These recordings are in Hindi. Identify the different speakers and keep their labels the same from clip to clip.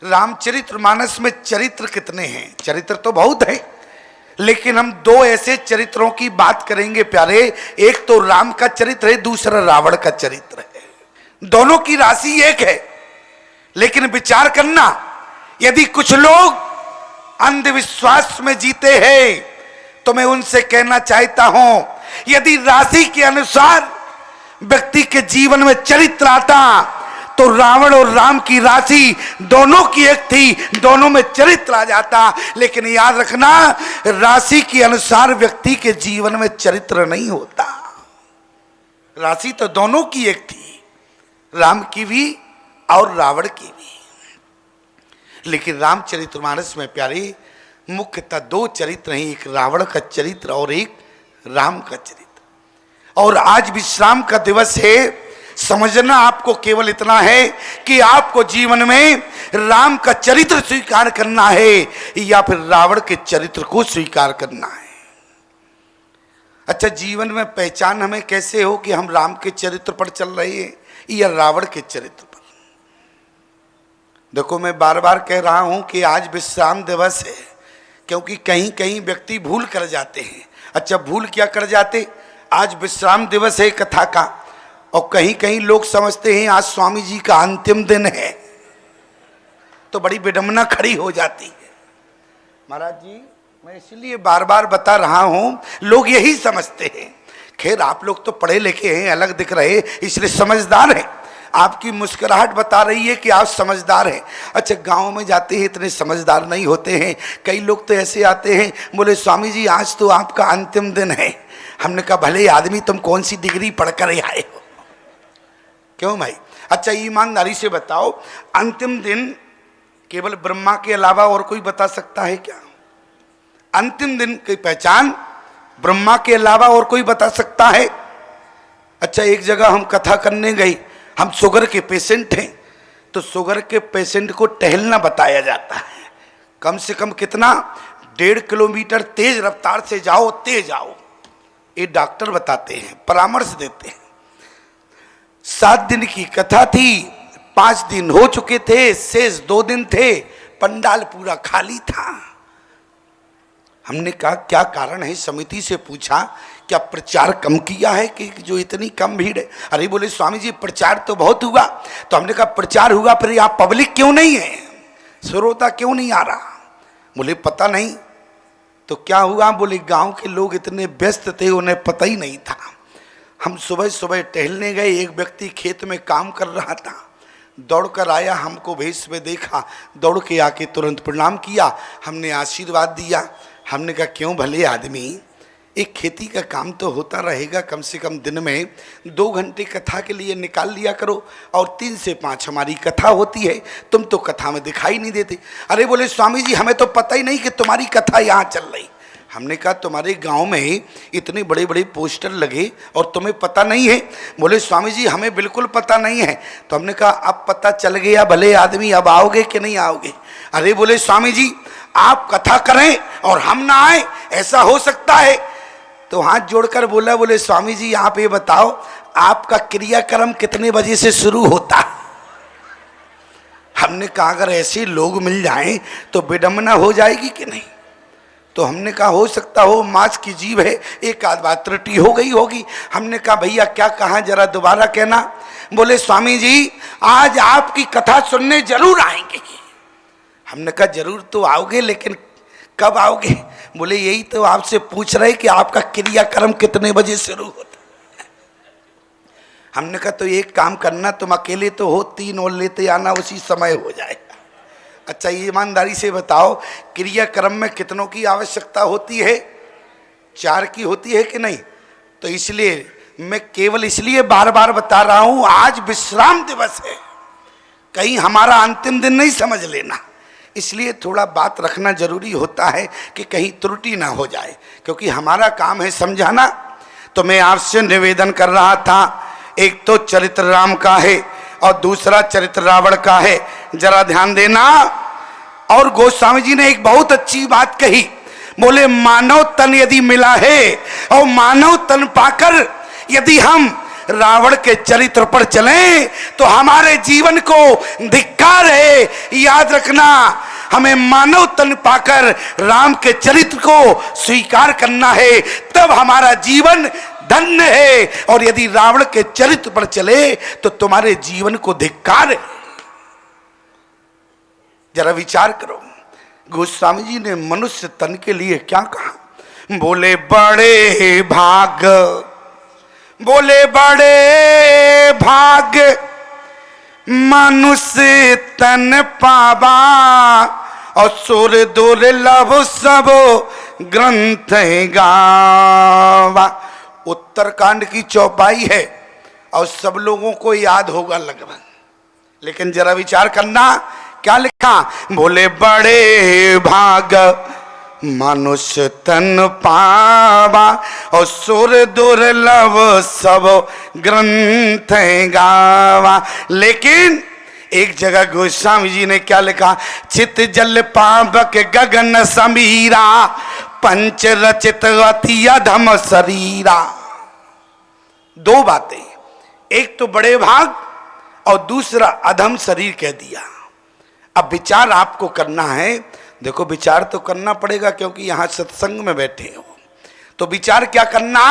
Speaker 1: रामचरितमानस में चरित्र कितने हैं? चरित्र तो बहुत है, लेकिन हम दो ऐसे चरित्रों की बात करेंगे प्यारे। एक तो राम का चरित्र है, दूसरा रावण का चरित्र है। दोनों की राशि एक है, लेकिन विचार करना, यदि कुछ लोग अंधविश्वास में जीते हैं तो मैं उनसे कहना चाहता हूं, यदि राशि के अनुसार व्यक्ति के जीवन में चरित्र आता तो रावण और राम की राशि दोनों की एक थी, दोनों में चरित्र आ जाता। लेकिन याद रखना, राशि के अनुसार व्यक्ति के जीवन में चरित्र नहीं होता। राशि तो दोनों की एक थी, राम की भी और रावण की भी। लेकिन रामचरितमानस में प्यारे मुख्यतः दो चरित्र हैं, एक रावण का चरित्र और एक राम का चरित्र। और आज विश्राम का दिवस है। समझना आपको केवल इतना है कि आपको जीवन में राम का चरित्र स्वीकार करना है या फिर रावण के चरित्र को स्वीकार करना है। अच्छा, जीवन में पहचान हमें कैसे हो कि हम राम के चरित्र पर चल रहे हैं या रावण के चरित्र पर? देखो, मैं बार बार कह रहा हूं कि आज विश्राम दिवस है, क्योंकि कहीं कहीं व्यक्ति भूल कर जाते हैं। अच्छा, भूल क्या कर जाते? आज विश्राम दिवस है कथा का, और कहीं कहीं लोग समझते हैं आज स्वामी जी का अंतिम दिन है, तो बड़ी विडंबना खड़ी हो जाती है। महाराज जी, मैं इसलिए बार बार बता रहा हूं, लोग यही समझते हैं। खैर, आप लोग तो पढ़े लिखे हैं, अलग दिख रहे, इसलिए समझदार हैं। आपकी मुस्कुराहट बता रही है कि आप समझदार हैं। अच्छा, गांव में जाते हैं इतने समझदार नहीं होते हैं। कई लोग तो ऐसे आते हैं, बोले स्वामी जी आज तो आपका अंतिम दिन है। हमने कहा भले आदमी, तुम कौन सी डिग्री पढ़कर आए हो? क्यों भाई? अच्छा, ईमानदारी से बताओ, अंतिम दिन केवल ब्रह्मा के अलावा और कोई बता सकता है क्या? अंतिम दिन की पहचान ब्रह्मा के अलावा और कोई बता सकता है? अच्छा, एक जगह हम कथा करने गए, हम शुगर के पेशेंट हैं, तो शुगर के पेशेंट को टहलना बताया जाता है। कम से कम कितना? 1.5 किलोमीटर तेज रफ्तार से जाओ, तेज आओ, ये डॉक्टर बताते हैं, परामर्श देते हैं। 7 दिन की कथा थी, 5 दिन हो चुके थे, शेष 2 दिन थे, पंडाल पूरा खाली था। हमने कहा क्या कारण है? समिति से पूछा, क्या प्रचार कम किया है कि जो इतनी कम भीड़ है? अरे बोले स्वामी जी प्रचार तो बहुत हुआ। तो हमने कहा प्रचार हुआ, फिर यहाँ पब्लिक क्यों नहीं है, श्रोता क्यों नहीं आ रहा? बोले पता नहीं। तो क्या हुआ? बोले गांव के लोग इतने व्यस्त थे, उन्हें पता ही नहीं था। हम सुबह सुबह टहलने गए, एक व्यक्ति खेत में काम कर रहा था, दौड़ कर आया, हमको भेष में देखा, दौड़ के आके तुरंत प्रणाम किया, हमने आशीर्वाद दिया। हमने कहा क्यों भले आदमी, एक खेती का काम तो होता रहेगा, कम से कम दिन में 2 घंटे कथा के लिए निकाल लिया करो, और 3 से 5 हमारी कथा होती है, तुम तो कथा में दिखाई नहीं देते। अरे बोले स्वामी जी हमें तो पता ही नहीं कि तुम्हारी कथा यहाँ चल रही। हमने कहा तुम्हारे गांव में इतने बड़े बड़े पोस्टर लगे और तुम्हें पता नहीं है? बोले स्वामी जी हमें बिल्कुल पता नहीं है। तो हमने कहा अब पता चल गया भले आदमी, अब आओगे कि नहीं आओगे? अरे बोले स्वामी जी आप कथा करें और हम ना आए, ऐसा हो सकता है? तो हाथ जोड़कर बोला, बोले स्वामी जी आप ये बताओ आपका क्रियाक्रम कितने बजे से शुरू होता है? हमने कहा अगर ऐसे लोग मिल जाएं तो विडंबना हो जाएगी कि नहीं? तो हमने कहा हो सकता हो, मांस की जीव है, एक आध बात त्रुटि हो गई होगी। हमने कहा भैया क्या कहा, जरा दोबारा कहना। बोले स्वामी जी आज आपकी कथा सुनने जरूर आएंगे। हमने कहा जरूर तो आओगे, लेकिन कब आओगे? बोले यही तो आपसे पूछ रहे कि आपका क्रियाक्रम कितने बजे शुरू होता है। हमने कहा तो एक काम करना, तुम अकेले तो हो, 3 और लेते आना, उसी समय हो जाएगा। अच्छा ईमानदारी से बताओ क्रियाक्रम में कितनों की आवश्यकता होती है? 4 की होती है कि नहीं? तो इसलिए मैं केवल इसलिए बार बार बता रहा हूं आज विश्राम दिवस है, कहीं हमारा अंतिम दिन नहीं समझ लेना। इसलिए थोड़ा बात रखना जरूरी होता है कि कहीं त्रुटि ना हो जाए, क्योंकि हमारा काम है समझाना। तो मैं आपसे निवेदन कर रहा था, एक तो चरित्र राम का है और दूसरा चरित्र रावण का है, जरा ध्यान देना। और गोस्वामी जी ने एक बहुत अच्छी बात कही, बोले मानव तन यदि मिला है और मानव तन पाकर यदि हम रावण के चरित्र पर चलें तो हमारे जीवन को धिक्कार है। याद रखना, हमें मानव तन पाकर राम के चरित्र को स्वीकार करना है, तब हमारा जीवन धन्य है। और यदि रावण के चरित्र पर चले तो तुम्हारे जीवन को धिक्कार है। जरा विचार करो, गोस्वामी जी ने मनुष्य तन के लिए क्या कहा? बोले बड़े भाग, बोले बड़े भाग मनुष्य तन पावा, और सुर दुर्लभ सब ग्रंथ गावा। उत्तरकांड की चौपाई है और सब लोगों को याद होगा लगभग, लेकिन जरा विचार करना क्या लिखा? बोले बड़े भाग मनुष्य तन पावा, और सुर दुर्लभ सब ग्रंथ गावा। लेकिन एक जगह गोस्वामी जी ने क्या लिखा? चित जल पावक गगन समीरा, पंच रचित अति अधम शरीरा। दो बातें, एक तो बड़े भाग और दूसरा अधम शरीर कह दिया। अब विचार आपको करना है। देखो, विचार तो करना पड़ेगा क्योंकि यहां सत्संग में बैठे हो। तो विचार क्या करना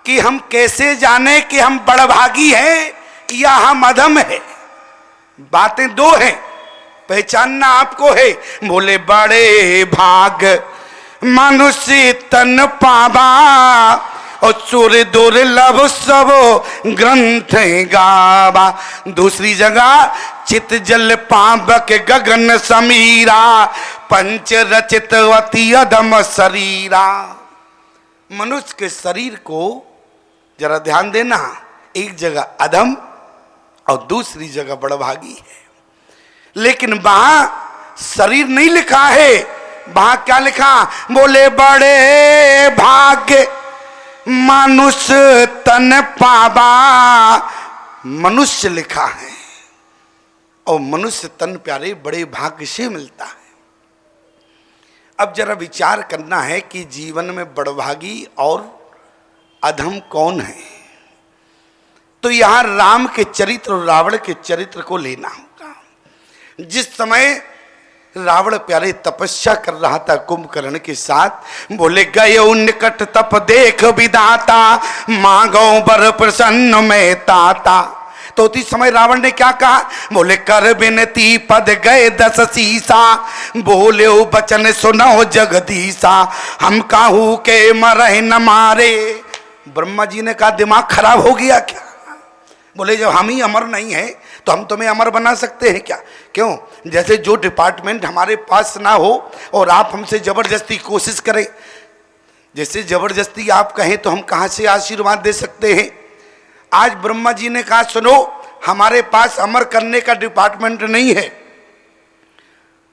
Speaker 1: कि हम कैसे जाने कि हम बड़भागी हैं या हम अधम है। बातें दो हैं, पहचानना आपको है। बोले बड़े भाग मनुष्य तन पावा, और सुर दुर्लभ सब ग्रंथ गावा। दूसरी जगह चित जल पावक गगन समीरा, पंच रचित अति अधम शरीरा। मनुष्य के शरीर को जरा ध्यान देना, एक जगह अधम और दूसरी जगह बड़भागी है। लेकिन वहां शरीर नहीं लिखा है, वहां क्या लिखा? बोले बड़े भाग्य मनुष्य तन पावा, मनुष्य लिखा है। और मनुष्य तन प्यारे बड़े भाग्य से मिलता है। अब जरा विचार करना है कि जीवन में बड़भागी और अधम कौन है। तो यहां राम के चरित्र और रावण के चरित्र को लेना होगा। जिस समय रावण प्यारे तपस्या कर रहा था कुंभकर्ण के साथ, बोले गए निकट तप देख विधाता, मांगो बर प्रसन्न में ताता। तो उसी समय रावण ने क्या कहा? बोले कर बिनती पद गए 10 सीसा, बोले बचन सुनो जगदीसा, हम काहू के मरह न मारे। ब्रह्मा जी ने कहा दिमाग खराब हो गया क्या? बोले जब हम ही अमर नहीं है तो हम तुम्हें अमर बना सकते हैं क्या? क्यों? जैसे जो डिपार्टमेंट हमारे पास ना हो और आप हमसे जबरदस्ती कोशिश करें, जैसे जबरदस्ती आप कहें तो हम कहाँ से आशीर्वाद दे सकते हैं? आज ब्रह्मा जी ने कहा सुनो, हमारे पास अमर करने का डिपार्टमेंट नहीं है।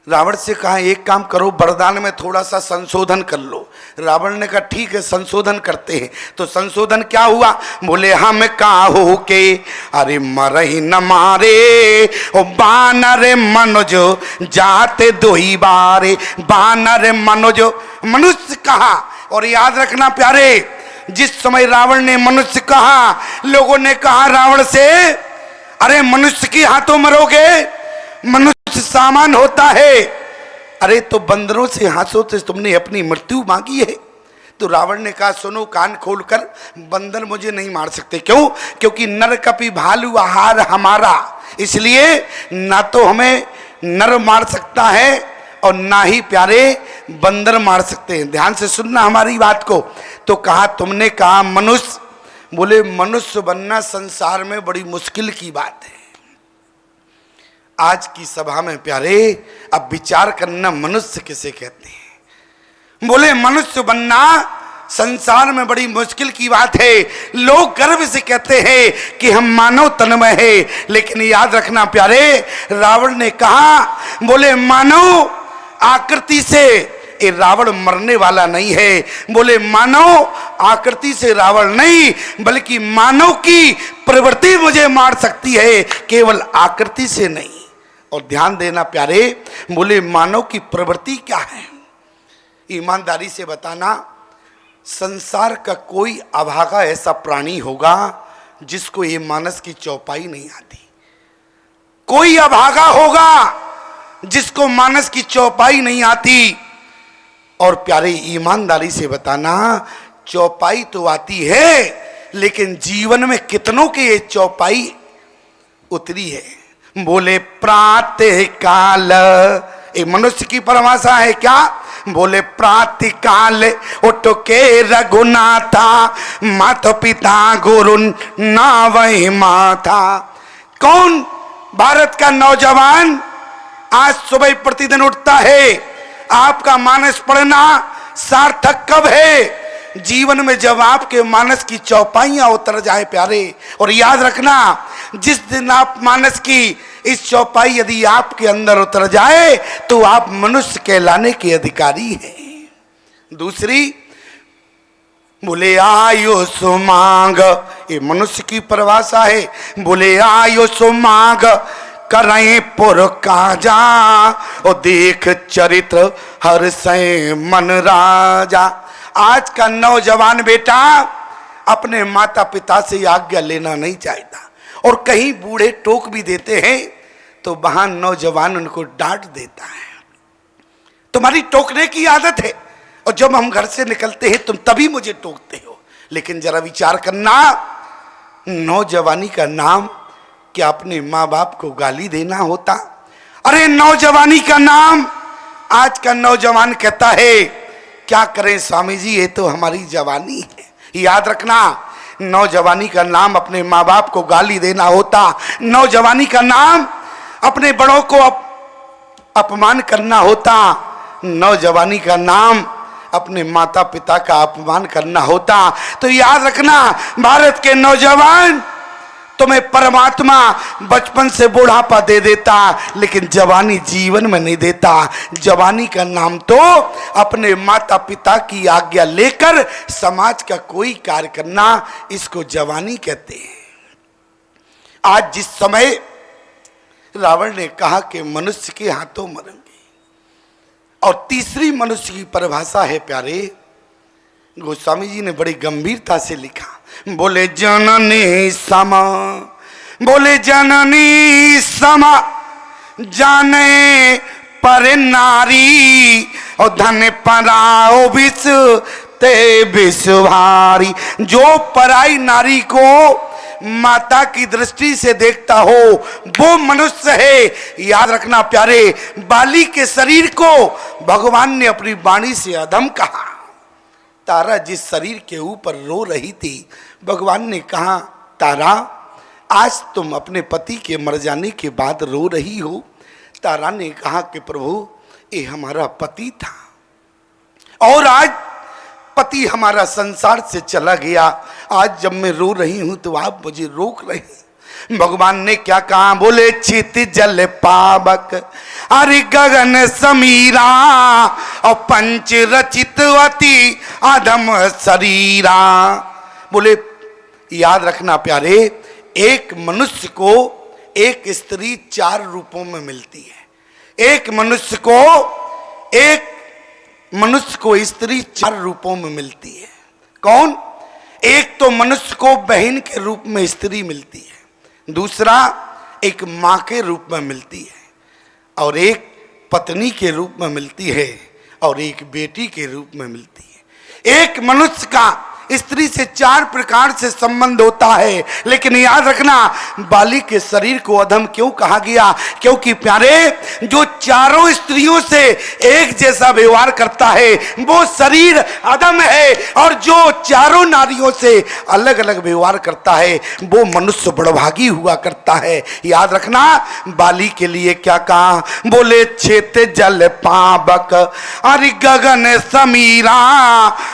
Speaker 1: रावण से कहा एक काम करो, वरदान में थोड़ा सा संशोधन कर लो। रावण ने कहा ठीक है, संशोधन करते हैं। तो संशोधन क्या हुआ? बोले हम काहू के अरे मरही न मारे, ओ बानर मनुज जाते दो ही बारे, बानर मनुज मनुष्य कहा। और याद रखना प्यारे, जिस समय रावण ने मनुष्य कहा, लोगों ने कहा रावण से अरे मनुष्य के हाथों मरोगे, मनुष्य सामान होता है। अरे तो बंदरों से हाथों से तुमने अपनी मृत्यु मांगी है। तो रावण ने कहा सुनो, कान खोलकर, बंदर मुझे नहीं मार सकते। क्यों? क्योंकि नर कपि भालू आहार हमारा, इसलिए ना तो हमें नर मार सकता है और ना ही प्यारे बंदर मार सकते हैं। ध्यान से सुनना हमारी बात को। तो कहा तुमने कहा मनुष्य, बोले मनुष्य बनना संसार में बड़ी मुश्किल की बात है। आज की सभा में प्यारे अब विचार करना, मनुष्य किसे कहते हैं? बोले मनुष्य बनना संसार में बड़ी मुश्किल की बात है। लोग गर्व से कहते हैं कि हम मानव तन में है, लेकिन याद रखना प्यारे, रावण ने कहा बोले मानव आकृति से ये रावण मरने वाला नहीं है। बोले मानव आकृति से रावण नहीं, बल्कि मानव की प्रवृत्ति मुझे मार सकती है, केवल आकृति से नहीं। और ध्यान देना प्यारे, बोले मानव की प्रवृत्ति क्या है? ईमानदारी से बताना, संसार का कोई अभागा ऐसा प्राणी होगा जिसको ये मानस की चौपाई नहीं आती। कोई अभागा होगा जिसको मानस की चौपाई नहीं आती। और प्यारे, ईमानदारी से बताना, चौपाई तो आती है लेकिन जीवन में कितनों के ये चौपाई उतरी है। बोले प्रातः काल, ये मनुष्य की परिभाषा है क्या? बोले प्रातः काल उठ के रघुनाथा, माता पिता गुरु ना वही माथा। कौन भारत का नौजवान आज सुबह प्रतिदिन उठता है? आपका मानस पढ़ना सार्थक कब है? जीवन में जब आपके मानस की चौपाइयां उतर जाए प्यारे। और याद रखना, जिस दिन आप मानस की इस चौपाई यदि आपके अंदर उतर जाए तो आप मनुष्य कहलाने के अधिकारी हैं। दूसरी, बोले आयुष मांग, ये मनुष्य की परिभाषा है। बोले आयुष मांग करें पुर काजा, और देख चरित्र हर से मन राजा। आज का नौजवान बेटा अपने माता पिता से आज्ञा लेना नहीं चाहता, और कहीं बूढ़े टोक भी देते हैं तो वहां नौजवान उनको डांट देता है, तुम्हारी टोकने की आदत है, और जब हम घर से निकलते हैं तुम तभी मुझे टोकते हो। लेकिन जरा विचार करना, नौजवानी का नाम क्या अपने माँ बाप को गाली देना होता? अरे नौजवानी का नाम, आज का नौजवान कहता है क्या करें स्वामी जी, ये तो हमारी जवानी है। याद रखना, नौजवानी का नाम अपने माँ बाप को गाली देना होता, नौजवानी का नाम अपने बड़ों को अपमान करना होता, नौजवानी का नाम अपने माता पिता का अपमान करना होता। तो याद रखना, भारत के नौजवान, तुम्हें परमात्मा बचपन से बुढ़ापा दे देता लेकिन जवानी जीवन में नहीं देता। जवानी का नाम तो अपने माता पिता की आज्ञा लेकर समाज का कोई कार्य करना, इसको जवानी कहते हैं। आज जिस समय रावण ने कहा कि मनुष्य के हाथों मरेंगे, और तीसरी मनुष्य की परिभाषा है प्यारे, गोस्वामी जी ने बड़ी गंभीरता से लिखा। बोले जननी समा, बोले जननी समा जाने पर नारी, और धन पराओ विष ते विष भारी। जो पराई नारी को माता की दृष्टि से देखता हो वो मनुष्य है। याद रखना प्यारे, बाली के शरीर को भगवान ने अपनी वाणी से अधम कहा। तारा जिस शरीर के ऊपर रो रही थी, भगवान ने कहा तारा आज तुम अपने पति के मर जाने के बाद रो रही हो। तारा ने कहा कि प्रभु ये हमारा पति था और आज पति हमारा संसार से चला गया, आज जब मैं रो रही हूं तो आप मुझे रोक रहे हैं। भगवान ने क्या कहा? बोले चित जल पावक अरे गगन समीरा, और पंच रचितवती अधम शरीरा। बोले याद रखना प्यारे, एक मनुष्य को एक स्त्री 4 रूपों में मिलती है। एक मनुष्य को स्त्री 4 रूपों में मिलती है। कौन? एक तो मनुष्य को बहन के रूप में स्त्री मिलती है, दूसरा एक माँ के रूप में मिलती है, और एक पत्नी के रूप में मिलती है, और एक बेटी के रूप में मिलती है। एक मनुष्य का स्त्री से 4 प्रकार से संबंध होता है। लेकिन याद रखना, बाली के शरीर को अधम क्यों कहा गया? क्योंकि प्यारे जो चारों स्त्रियों से एक जैसा व्यवहार करता है वो शरीर अधम है, और जो चारों नारियों से अलग अलग व्यवहार करता है वो मनुष्य बड़भागी हुआ करता है। याद रखना, बाली के लिए क्या कहा? बोले छेत जल पावक अरि गगन समीरा,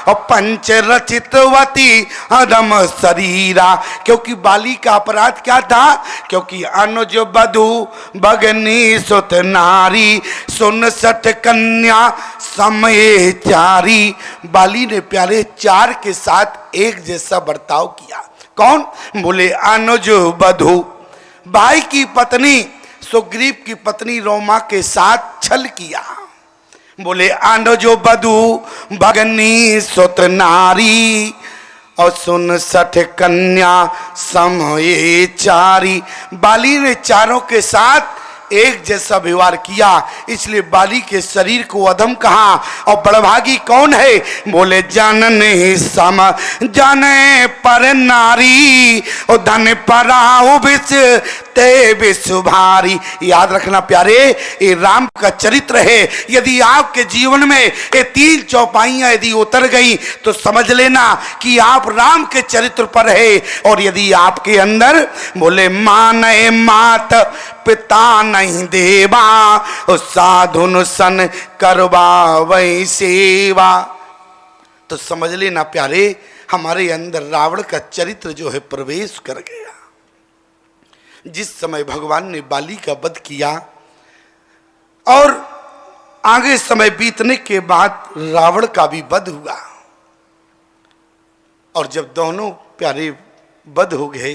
Speaker 1: और पंच रचित अधम शरीरा। क्योंकि बाली का अपराध क्या था? क्योंकि अनुज बधु भगनी सुत नारी, 59 कन्या समय चारी। बाली ने प्यारे 4 के साथ एक जैसा बर्ताव किया। कौन? बोले अनुज बधु, भाई की पत्नी सुग्रीव की पत्नी रोमा के साथ छल किया। बोले अनुज बधु भगनी सुत नारी, और सुन 60 कन्या समये चारी। बाली ने चारों के साथ एक जैसा व्यवहार किया, इसलिए बाली के शरीर को अधम कहा। और बड़भागी कौन है? बोले जानने सम जाने पर नारी, और धन पराऊ बिस ते विषुभारी। याद रखना प्यारे, ये राम का चरित्र है। यदि आपके जीवन में ये 3 चौपाइयां यदि उतर गई तो समझ लेना कि आप राम के चरित्र पर है। और यदि आपके अंदर बोले माने मात पिता नहीं देवा, साधुन सन करवा वही सेवा, तो समझ लेना प्यारे हमारे अंदर रावण का चरित्र जो है प्रवेश कर गया। जिस समय भगवान ने बाली का वध किया और आगे समय बीतने के बाद रावण का भी वध हुआ, और जब दोनों प्यारे वध हो गए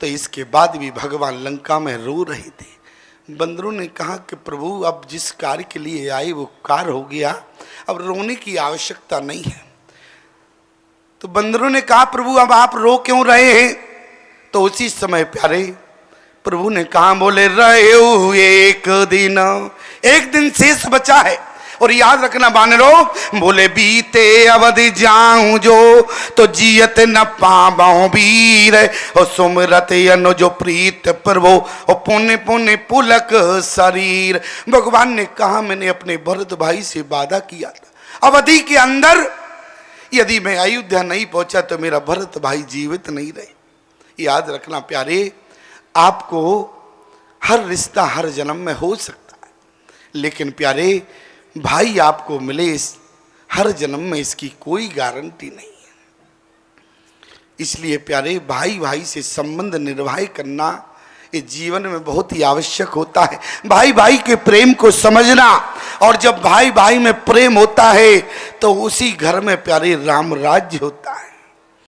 Speaker 1: तो इसके बाद भी भगवान लंका में रो रहे थे। बंदरों ने कहा कि प्रभु अब जिस कार्य के लिए आए वो कार्य हो गया, अब रोने की आवश्यकता नहीं है। तो बंदरों ने कहा प्रभु अब आप रो क्यों रहे हैं? तो उसी समय प्यारे प्रभु ने कहा बोले रहे हो एक दिन शेष बचा है। और याद रखना बानरों, बोले बीते अवधि जाऊं जो तो जियत न पाबो वीर, और सुमरत अनु जो प्रीत प्रभु और पुण्य पुण्य पुलक शरीर। भगवान ने कहा मैंने अपने भरत भाई से वादा किया था अवधि के अंदर यदि मैं अयोध्या नहीं पहुंचा तो मेरा भरत भाई जीवित नहीं रहे। याद रखना प्यारे, आपको हर रिश्ता हर जन्म में हो सकता है, लेकिन प्यारे भाई आपको मिले इस हर जन्म में इसकी कोई गारंटी नहीं है। इसलिए प्यारे भाई भाई से संबंध निर्वाह करना इस जीवन में बहुत ही आवश्यक होता है। भाई भाई के प्रेम को समझना, और जब भाई भाई में प्रेम होता है तो उसी घर में प्यारे राम राज्य होता है।